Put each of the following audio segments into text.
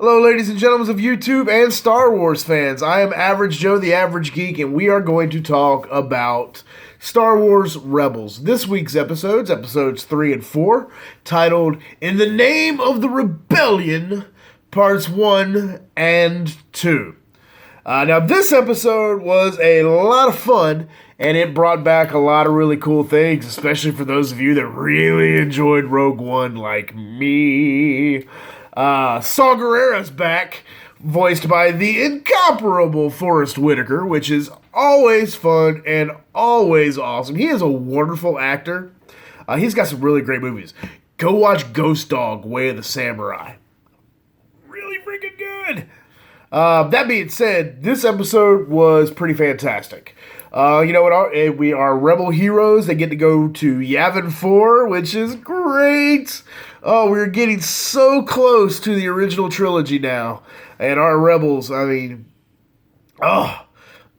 Hello, ladies and gentlemen of YouTube and Star Wars fans. I am Average Joe, the Average Geek, and we are going to talk about Star Wars Rebels. This week's episodes 3 and 4, titled In the Name of the Rebellion, Parts 1 and 2. Now, this episode was a lot of fun, and it brought back a lot of really cool things, especially for those of you that really enjoyed Rogue One like me. Saw Gerrera's back, voiced by the incomparable Forrest Whitaker, which is always fun and always awesome. He is a wonderful actor. He's got some really great movies. Go watch Ghost Dog, Way of the Samurai. Really freaking good. That being said, this episode was pretty fantastic. You know what? We are Rebel heroes. They get to go to Yavin 4, which is great. Oh, we're getting so close to the original trilogy now. And our Rebels, I mean, I'm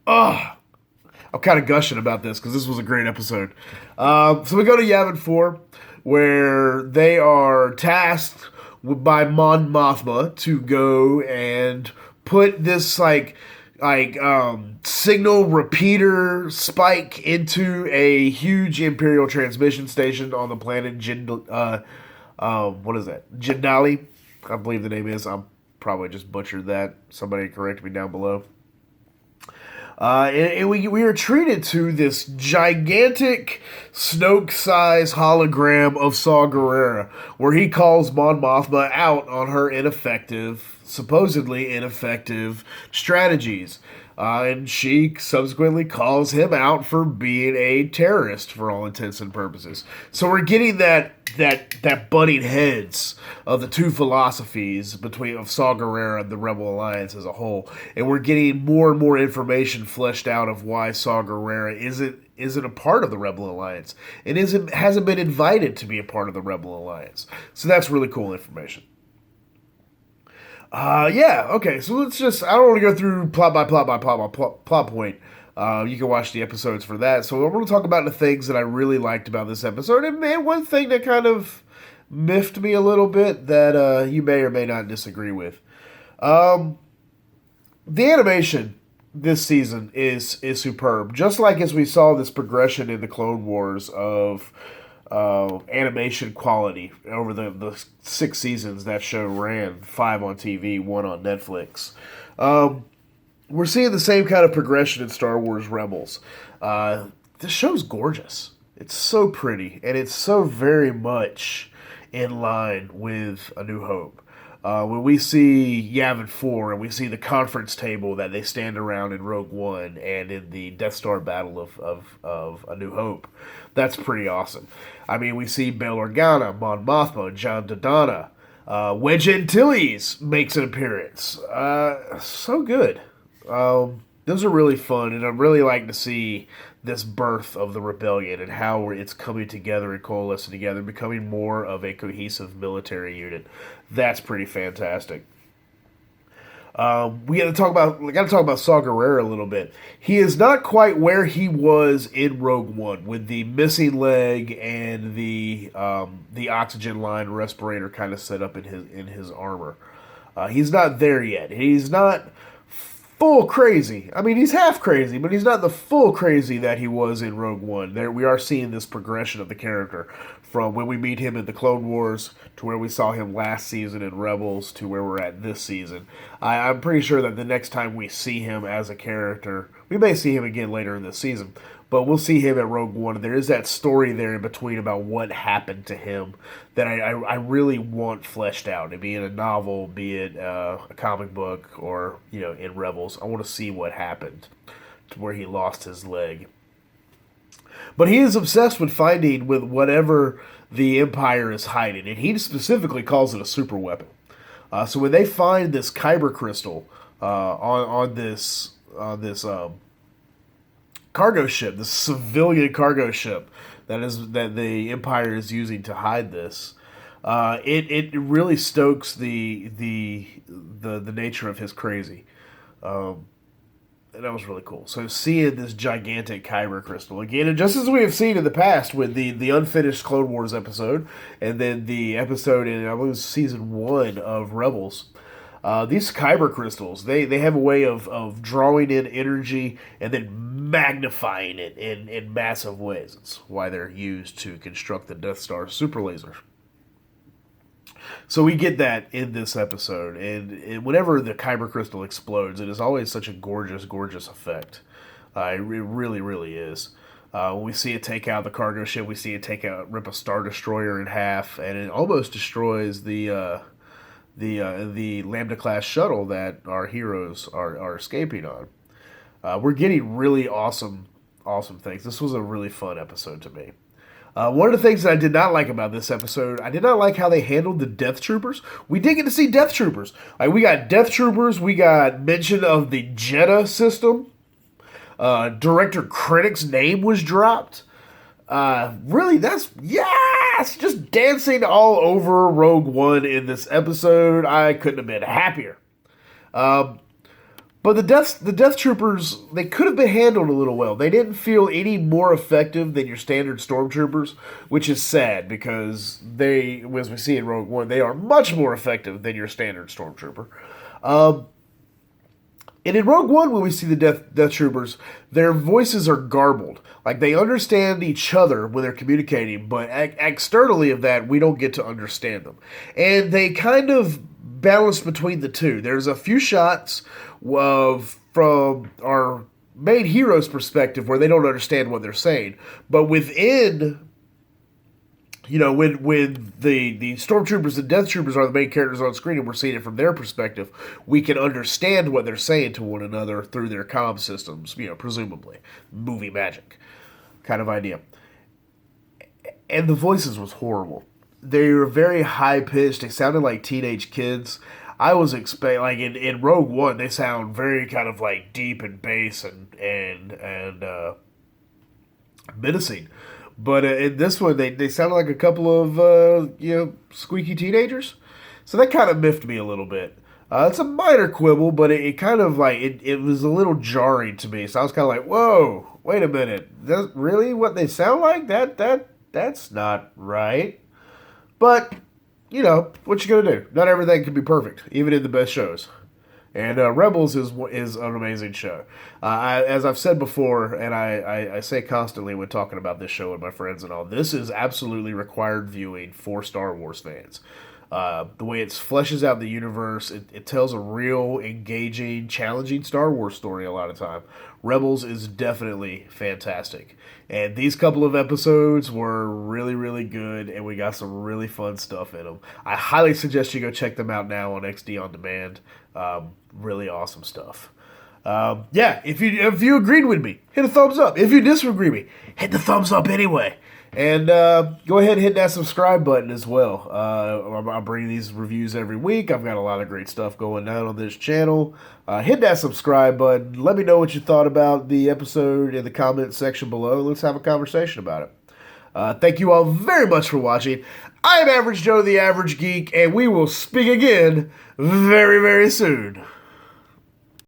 kind of gushing about this because this was a great episode. So we go to Yavin 4, where they are tasked by Mon Mothma to go and put this signal repeater spike into a huge Imperial transmission station on the planet Jindali, I believe the name is. I'm probably just butchered that. Somebody correct me down below. And we are treated to this gigantic Snoke-size hologram of Saw Gerrera, where he calls Mon Mothma out on her supposedly ineffective strategies. And she subsequently calls him out for being a terrorist for all intents and purposes. So we're getting that butting heads of the two philosophies of Saw Gerrera and the Rebel Alliance as a whole. And we're getting more and more information fleshed out of why Saw Gerrera isn't a part of the Rebel Alliance and hasn't been invited to be a part of the Rebel Alliance. So that's really cool information. Okay, so let's just, I don't want to go through plot point. You can watch the episodes for that. So I'm going to talk about the things that I really liked about this episode. And one thing that kind of miffed me a little bit that you may or may not disagree with. The animation this season is superb. Just like as we saw this progression in the Clone Wars of animation quality over the 6 seasons that show ran, 5 on TV, 1 on Netflix. We're seeing the same kind of progression in Star Wars Rebels. This show's gorgeous. It's so pretty, and it's so very much in line with A New Hope. When we see Yavin 4 and we see the conference table that they stand around in Rogue One and in the Death Star battle of A New Hope, that's pretty awesome. I mean, we see Bail Organa, Mon Mothma, John Dodonna, Wedge Antilles makes an appearance. So good. Those are really fun, and I'd really like to see this birth of the rebellion and how it's coming together and coalescing together, becoming more of a cohesive military unit. That's pretty fantastic. We got to talk about Saw Gerrera a little bit. He is not quite where he was in Rogue One, with the missing leg and the oxygen line respirator kind of set up in his armor. He's not there yet. He's not full crazy. I mean, he's half crazy, but he's not the full crazy that he was in Rogue One. There, we are seeing this progression of the character from when we meet him in the Clone Wars to where we saw him last season in Rebels to where we're at this season. I'm pretty sure that the next time we see him as a character, we may see him again later in this season, but we'll see him at Rogue One. There is that story there in between about what happened to him that I really want fleshed out. Be it a novel, be it a comic book, or in Rebels. I want to see what happened to where he lost his leg. But he is obsessed with finding with whatever the Empire is hiding, and he specifically calls it a super weapon. So when they find this kyber crystal on this cargo ship, this civilian cargo ship that the Empire is using to hide this, it really stokes the nature of his crazy. And that was really cool. So seeing this gigantic kyber crystal again, and just as we have seen in the past with the unfinished Clone Wars episode, and then the episode in, I believe, season 1 of Rebels, These kyber crystals, they have a way of drawing in energy and then magnifying it in massive ways. It's why they're used to construct the Death Star super laser. So we get that in this episode, and whenever the kyber crystal explodes, it is always such a gorgeous, gorgeous effect. It really, really is. When we see it take out the cargo ship, we see it rip a Star Destroyer in half, and it almost destroys the Lambda class shuttle that our heroes are escaping on. We're getting really awesome things. This was a really fun episode to me. One of the things that I did not like about this episode, I did not like how they handled the Death Troopers. We did get to see Death Troopers. Like, we got Death Troopers, we got mention of the Jeddah system. Director Krennic's name was dropped. Really, yes! Just dancing all over Rogue One in this episode. I couldn't have been happier. But the Death Troopers, they could have been handled a little well. They didn't feel any more effective than your standard Stormtroopers, which is sad because they, as we see in Rogue One, they are much more effective than your standard Stormtrooper. And in Rogue One, when we see the Death Troopers, their voices are garbled. Like, they understand each other when they're communicating, but externally of that, we don't get to understand them. And they kind of balance between the two. There's a few shots from our main hero's perspective where they don't understand what they're saying. But within, when the Stormtroopers and Death Troopers are the main characters on screen and we're seeing it from their perspective, we can understand what they're saying to one another through their comm systems, presumably. Movie magic kind of idea. And the voices was horrible. They were very high-pitched. They sounded like teenage kids. I was expecting, like, in Rogue One, they sound very kind of, like, deep and bass and menacing. But in this one, they sounded like a couple of, squeaky teenagers. So that kind of miffed me a little bit. It's a minor quibble, but it kind of, like, it was a little jarring to me. So I was kind of like, whoa, wait a minute. That's really what they sound like? That's not right. But, what you gonna do? Not everything can be perfect, even in the best shows. And Rebels is an amazing show. As I've said before, and I say constantly when talking about this show with my friends and all, this is absolutely required viewing for Star Wars fans. The way it fleshes out the universe, it tells a real, engaging, challenging Star Wars story a lot of time. Rebels is definitely fantastic. And these couple of episodes were really, really good, and we got some really fun stuff in them. I highly suggest you go check them out now on XD On Demand. Really awesome stuff. If you agreed with me, hit a thumbs up. If you disagree with me, hit the thumbs up anyway. And go ahead and hit that subscribe button as well. I'm bringing these reviews every week. I've got a lot of great stuff going down on this channel. Hit that subscribe button. Let me know what you thought about the episode in the comment section below. Let's have a conversation about it. Thank you all very much for watching. I'm Average Joe, the Average Geek, and we will speak again very, very soon.